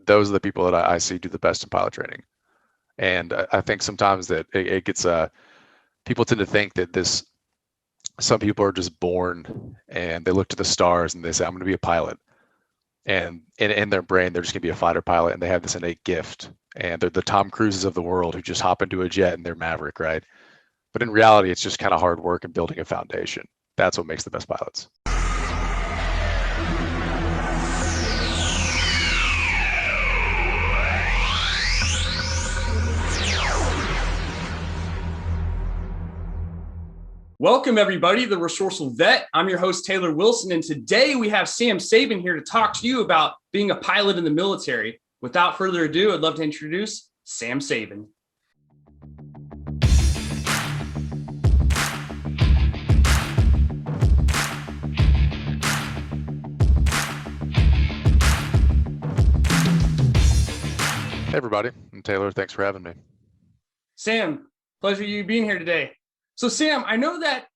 those are the people that I see do the best in pilot training. And I think sometimes that it gets people tend to think that some people are just born and they look to the stars and they say, I'm going to be a pilot. And in their brain, they're just going to be a fighter pilot and they have this innate gift. And they're the Tom Cruises of the world who just hop into a jet and they're Maverick, right? But in reality, it's just kind of hard work and building a foundation. That's what makes the best pilots. Welcome, everybody, to The Resourceful Vet. I'm your host, Taylor Wilson, and today we have Sam Sabin here to talk to you about being a pilot in the military. Without further ado, I'd love to introduce Sam Sabin. Hey, everybody. I'm Taylor. Thanks for having me. Sam, pleasure you being here today. So, Sam, I know that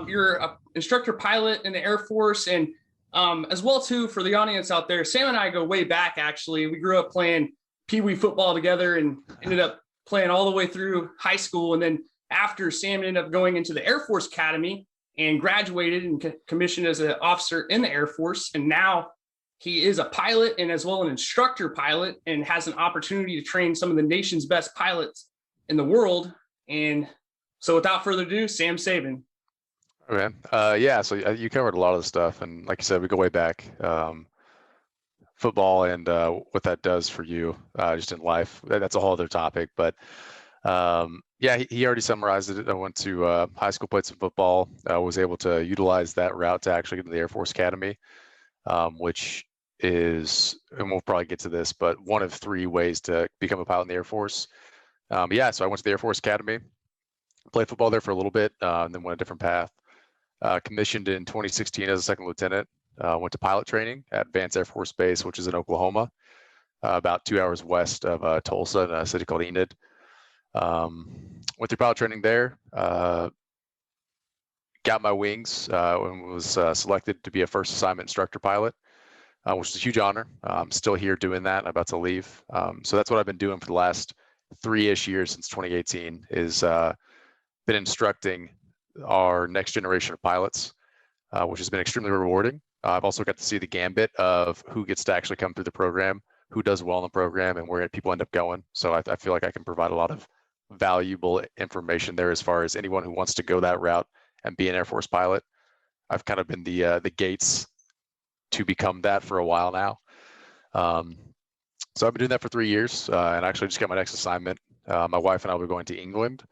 you're an instructor pilot in the Air Force, and as well, too, for the audience out there, Sam and I go way back, actually. We grew up playing Pee Wee football together and ended up playing all the way through high school. And then after, Sam ended up going into the Air Force Academy and graduated and commissioned as an officer in the Air Force. And now he is a pilot and as well an instructor pilot and has an opportunity to train some of the nation's best pilots in the world. And so without further ado, Sam Sabin. Okay. So you covered a lot of the stuff. And like you said, we go way back. Football and what that does for you just in life. That's a whole other topic. But he already summarized it. I went to high school, played some football. I was able to utilize that route to actually get into the Air Force Academy, which is, and we'll probably get to this, but one of three ways to become a pilot in the Air Force. So I went to the Air Force Academy, played football there for a little bit, and then went a different path. Commissioned in 2016 as a second lieutenant. Went to pilot training at Vance Air Force Base, which is in Oklahoma, about 2 hours west of Tulsa, in a city called Enid. Went through pilot training there. Got my wings and was selected to be a first assignment instructor pilot, which is a huge honor. I'm still here doing that. I'm about to leave. So that's what I've been doing for the last 3-ish years since 2018 is been instructing our next generation of pilots, which has been extremely rewarding. I've also got to see the gambit of who gets to actually come through the program, who does well in the program, and where people end up going. So I feel like I can provide a lot of valuable information there as far as anyone who wants to go that route and be an Air Force pilot. I've kind of been the gates to become that for a while now. So I've been doing that for 3 years, and actually just got my next assignment. My wife and I will be going to England.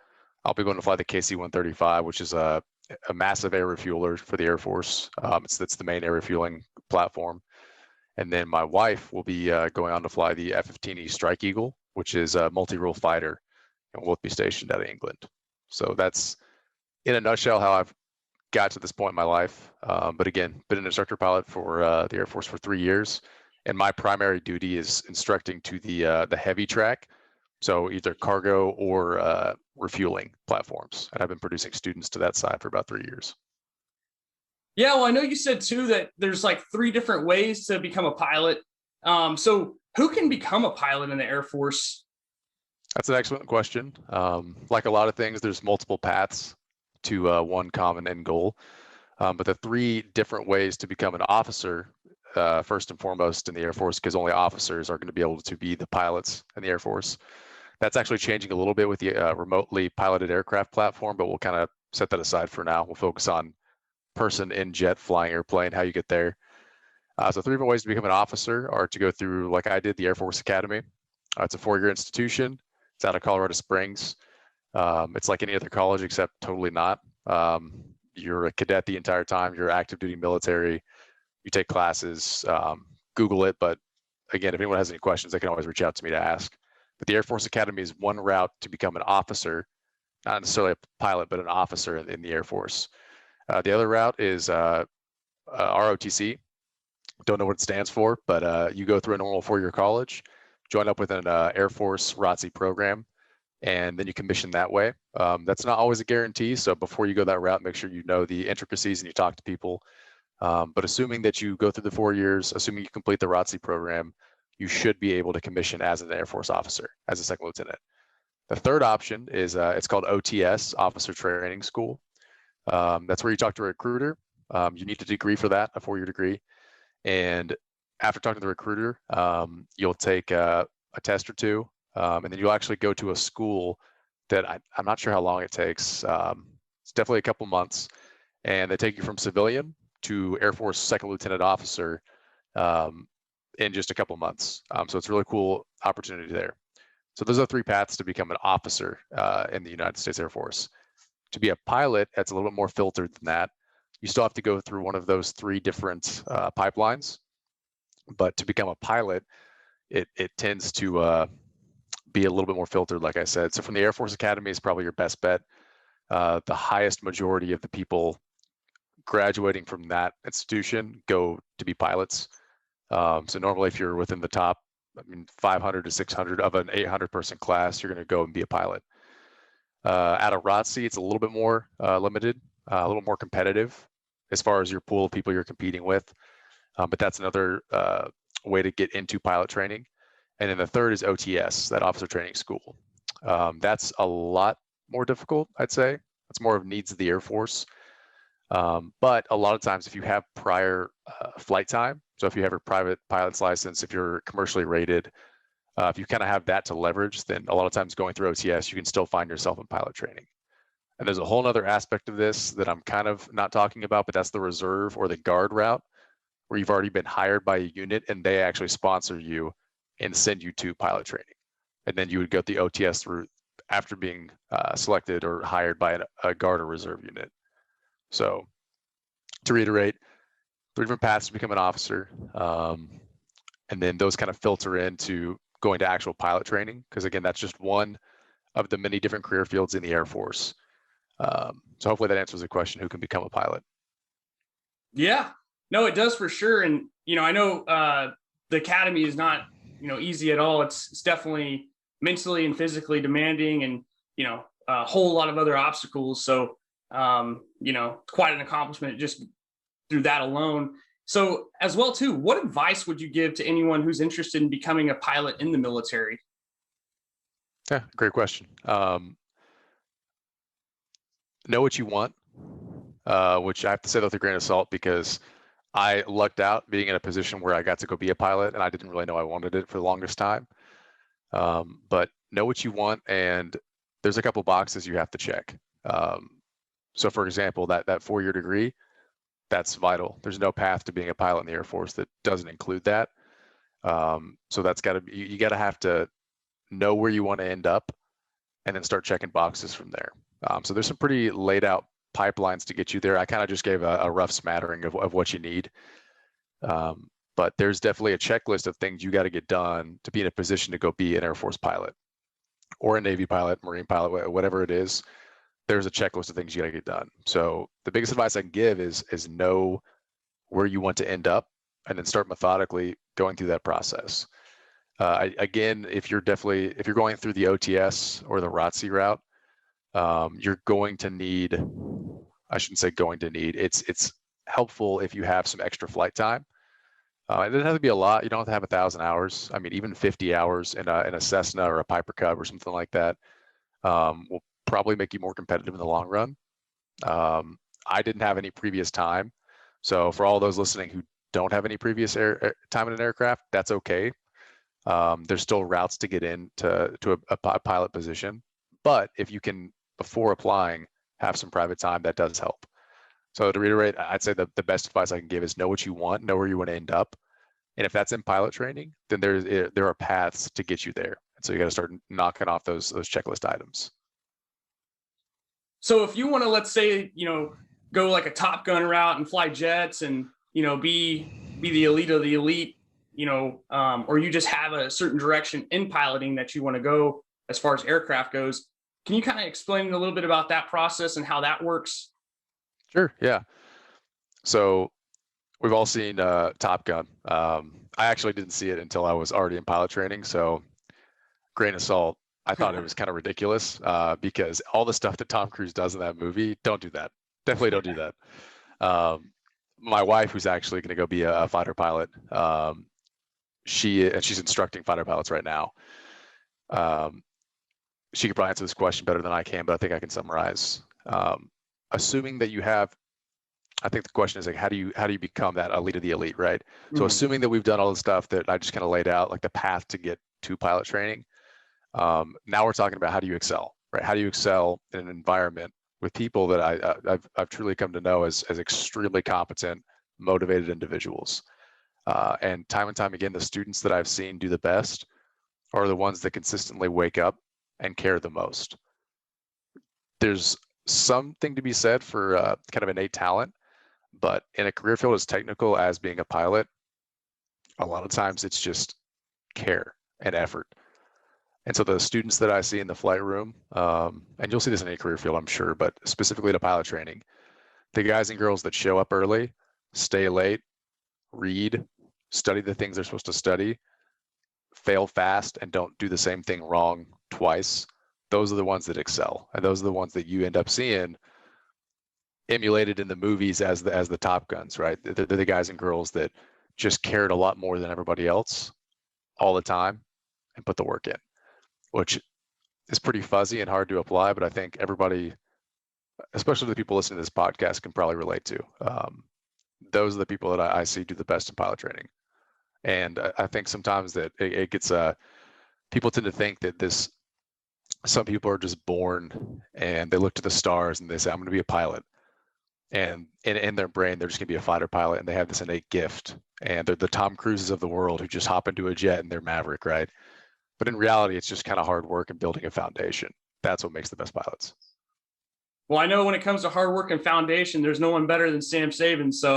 I'll be going to fly the KC-135, which is a massive air refueler for the Air Force. It's the main air refueling platform. And then my wife will be going on to fly the F-15E Strike Eagle, which is a multi-role fighter, and will be stationed out of England. So that's, in a nutshell, how I've got to this point in my life. But again, been an instructor pilot for the Air Force for 3 years. And my primary duty is instructing to the heavy track. So either cargo or refueling platforms. And I've been producing students to that side for about 3 years. Yeah, well, I know you said too that there's like 3 different ways to become a pilot. So who can become a pilot in the Air Force? That's an excellent question. Like a lot of things, there's multiple paths to one common end goal. But the 3 different ways to become an officer, first and foremost in the Air Force, because only officers are going to be able to be the pilots in the Air Force. That's actually changing a little bit with the remotely piloted aircraft platform, but we'll kind of set that aside for now. We'll focus on person in jet flying airplane, how you get there. So 3 different ways to become an officer are to go through, like I did, the Air Force Academy. It's a 4-year institution. It's out of Colorado Springs. It's like any other college except totally not. You're a cadet the entire time. You're active duty military. You take classes. Google it. But again, if anyone has any questions, they can always reach out to me to ask. But the Air Force Academy is one route to become an officer, not necessarily a pilot, but an officer in the Air Force. The other route is ROTC. Don't know what it stands for, but you go through a normal 4-year college, join up with an Air Force ROTC program, and then you commission that way. That's not always a guarantee. So before you go that route, make sure you know the intricacies and you talk to people. But assuming that you go through the 4 years, assuming you complete the ROTC program, you should be able to commission as an Air Force officer, as a second lieutenant. The third option is it's called OTS, Officer Training School. That's where you talk to a recruiter. You need a degree for that, a 4-year degree. And after talking to the recruiter, you'll take a test or two, and then you'll actually go to a school that I'm not sure how long it takes. It's definitely a couple months, and they take you from civilian to Air Force second lieutenant officer in just a couple months. So it's a really cool opportunity there. So those are 3 paths to become an officer in the United States Air Force. To be a pilot, that's a little bit more filtered than that. You still have to go through one of those 3 different pipelines. But to become a pilot, it tends to be a little bit more filtered, like I said. So from the Air Force Academy is probably your best bet. The highest majority of the people graduating from that institution go to be pilots. So normally if you're within the top, 500 to 600 of an 800 person class, you're going to go and be a pilot. At a ROTC, it's a little bit more limited, a little more competitive as far as your pool of people you're competing with. But that's another way to get into pilot training. And then the third is OTS, that Officer Training School. That's a lot more difficult, I'd say. It's more of needs of the Air Force. But a lot of times if you have prior flight time, so if you have a private pilot's license, if you're commercially rated, if you kind of have that to leverage, then a lot of times going through OTS, you can still find yourself in pilot training. And there's a whole other aspect of this that I'm kind of not talking about, but that's the reserve or the guard route, where you've already been hired by a unit and they actually sponsor you and send you to pilot training. And then you would go the OTS route after being selected or hired by a guard or reserve unit. So to reiterate, 3 different paths to become an officer. And then those kind of filter into going to actual pilot training, because again, that's just one of the many different career fields in the Air Force. So hopefully that answers the question, who can become a pilot? Yeah, no, it does for sure. And, I know the academy is not, easy at all. It's definitely mentally and physically demanding and, a whole lot of other obstacles. So, quite an accomplishment just through that alone. So as well, too, what advice would you give to anyone who's interested in becoming a pilot in the military? Yeah, great question. Know what you want, which I have to say that with a grain of salt, because I lucked out being in a position where I got to go be a pilot and I didn't really know I wanted it for the longest time. But know what you want, and there's a couple boxes you have to check. So for example, that 4-year degree, that's vital. There's no path to being a pilot in the Air Force that doesn't include that. So that's got to be, you got to have to know where you want to end up and then start checking boxes from there. So there's some pretty laid out pipelines to get you there. I kind of just gave a rough smattering of what you need. But there's definitely a checklist of things you got to get done to be in a position to go be an Air Force pilot or a Navy pilot, Marine pilot, whatever it is. There's a checklist of things you got to get done. So the biggest advice I can give is know where you want to end up and then start methodically going through that process. Again, if you're going through the OTS or the ROTC route, you're going to need, I shouldn't say going to need, it's helpful if you have some extra flight time. It doesn't have to be a lot. You don't have to have 1,000 hours. Even 50 hours in a Cessna or a Piper Cub or something like that will probably make you more competitive in the long run. I didn't have any previous time. So for all those listening who don't have any previous time in an aircraft, that's okay. There's still routes to get into a pilot position. But if you can, before applying, have some private time, that does help. So to reiterate, I'd say the best advice I can give is know what you want, know where you want to end up. And if that's in pilot training, then there are paths to get you there. And so you got to start knocking off those checklist items. So if you want to, let's say, go like a Top Gun route and fly jets and, be the elite of the elite, or you just have a certain direction in piloting that you want to go as far as aircraft goes, can you kind of explain a little bit about that process and how that works? Sure, yeah. So we've all seen Top Gun. I actually didn't see it until I was already in pilot training. So grain of salt. I thought it was kind of ridiculous because all the stuff that Tom Cruise does in that movie, don't do that. Definitely don't do that. My wife, who's actually going to go be a fighter pilot, she's instructing fighter pilots right now. She could probably answer this question better than I can, but I think I can summarize. Assuming that you have, I think the question is like, how do you become that elite of the elite, right? So assuming that we've done all the stuff that I just kind of laid out, like the path to get to pilot training, now we're talking about how do you excel, right? How do you excel in an environment with people that I've truly come to know as extremely competent, motivated individuals. And time again, the students that I've seen do the best are the ones that consistently wake up and care the most. There's something to be said for kind of innate talent, but in a career field as technical as being a pilot, a lot of times it's just care and effort. And so the students that I see in the flight room, and you'll see this in any career field, I'm sure, but specifically to pilot training, the guys and girls that show up early, stay late, read, study the things they're supposed to study, fail fast, and don't do the same thing wrong twice, those are the ones that excel. And those are the ones that you end up seeing emulated in the movies as the Top Guns, right? They're the guys and girls that just cared a lot more than everybody else all the time and put the work in, which is pretty fuzzy and hard to apply, but I think everybody, especially the people listening to this podcast, can probably relate to. Those are the people that I see do the best in pilot training. And I think sometimes that it gets, people tend to think that some people are just born and they look to the stars and they say, I'm going to be a pilot. And in their brain, they're just going to be a fighter pilot, and they have this innate gift. And they're the Tom Cruises of the world who just hop into a jet and they're Maverick, right? But in reality, it's just kind of hard work and building a foundation. That's what makes the best pilots. Well, I know when it comes to hard work and foundation, there's no one better than Sam Saban. So,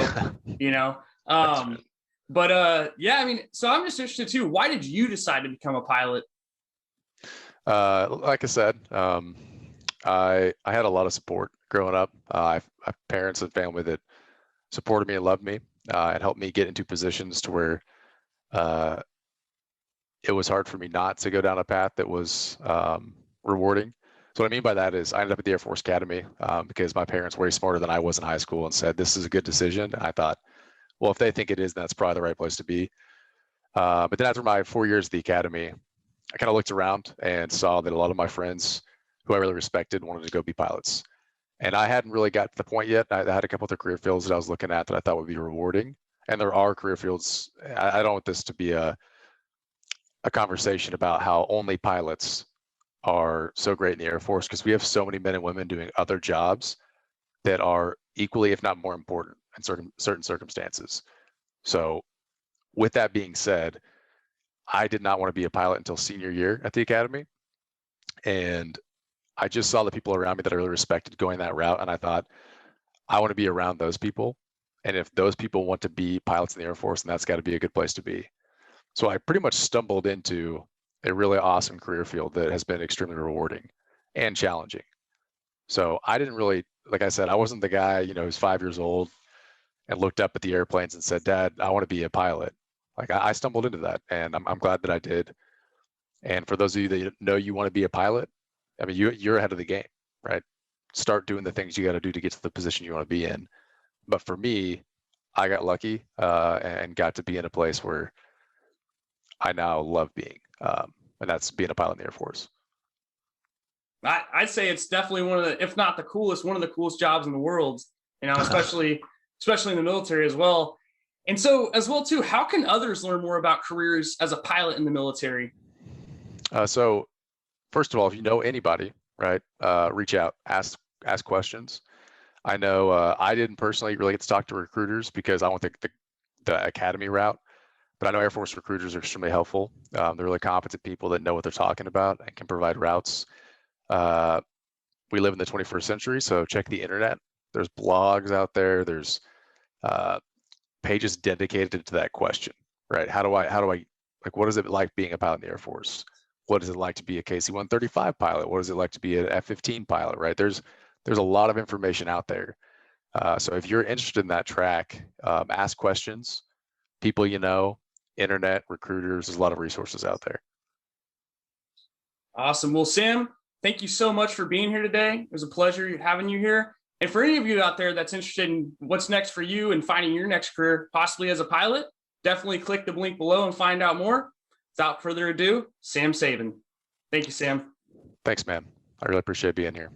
yeah, I mean, so I'm just interested too. Why did you decide to become a pilot? Like I said, I had a lot of support growing up. I have parents and family that supported me and loved me and helped me get into positions to where it was hard for me not to go down a path that was rewarding. So what I mean by that is I ended up at the Air Force Academy because my parents were way smarter than I was in high school and said, this is a good decision. And I thought, well, if they think it is, then that's probably the right place to be. But then after my 4 years at the academy, I kind of looked around and saw that a lot of my friends who I really respected wanted to go be pilots. And I hadn't really got to the point yet. I had a couple other career fields that I was looking at that I thought would be rewarding. And there are career fields. I don't want this to be a conversation about how only pilots are so great in the Air Force, because we have so many men and women doing other jobs that are equally, if not more important in certain circumstances. So with that being said, I did not want to be a pilot until senior year at the academy. And I just saw the people around me that I really respected going that route. And I thought, I want to be around those people. And if those people want to be pilots in the Air Force, then that's got to be a good place to be. So I pretty much stumbled into a really awesome career field that has been extremely rewarding and challenging. So I didn't really, like I said, I wasn't the guy, who's 5 years old and looked up at the airplanes and said, Dad, I want to be a pilot. Like I stumbled into that, and I'm glad that I did. And for those of you that know you want to be a pilot, I mean, you're ahead of the game, right? Start doing the things you got to do to get to the position you want to be in. But for me, I got lucky and got to be in a place where I now love being, and that's being a pilot in the Air Force. I'd say it's definitely one of the, if not the coolest, one of the coolest jobs in the world, especially in the military as well. And so as well too, how can others learn more about careers as a pilot in the military? So first of all, if you know anybody, right, reach out, ask questions. I know I didn't personally really get to talk to recruiters because I went the academy route, but I know Air Force recruiters are extremely helpful. They're really competent people that know what they're talking about and can provide routes. We live in the 21st century, so check the internet. There's blogs out there. There's pages dedicated to that question, right? How do I like, what is it like being a pilot in the Air Force? What is it like to be a KC-135 pilot? What is it like to be an F-15 pilot, right? There's a lot of information out there. So if you're interested in that track, ask questions, people internet, recruiters, there's a lot of resources out there. Awesome. Well, Sam, thank you so much for being here today. It was a pleasure having you here. And for any of you out there that's interested in what's next for you and finding your next career, possibly as a pilot, definitely click the link below and find out more. Without further ado, Sam Saban. Thank you, Sam. Thanks, man. I really appreciate being here.